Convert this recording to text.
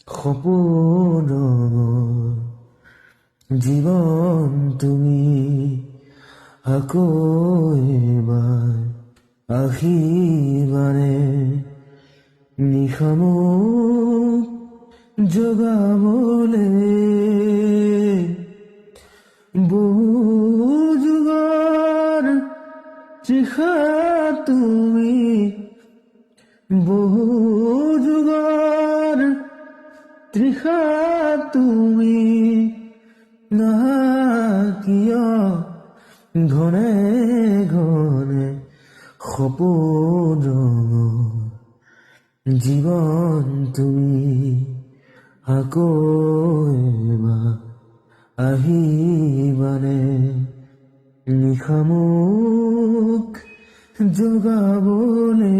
সপোন জীৱন তুমি আকৌ এবাৰ আহিবানে নিশামুক জগাবলে বহু যুগৰ তৃষা তুমি বহু যুগৰ তৃষা তুমি নাহা কিয় ঘনে ঘনে সপোন জীৱন তুমি আকৌ এবাৰ আহিবানে নিশামুক জগাবলে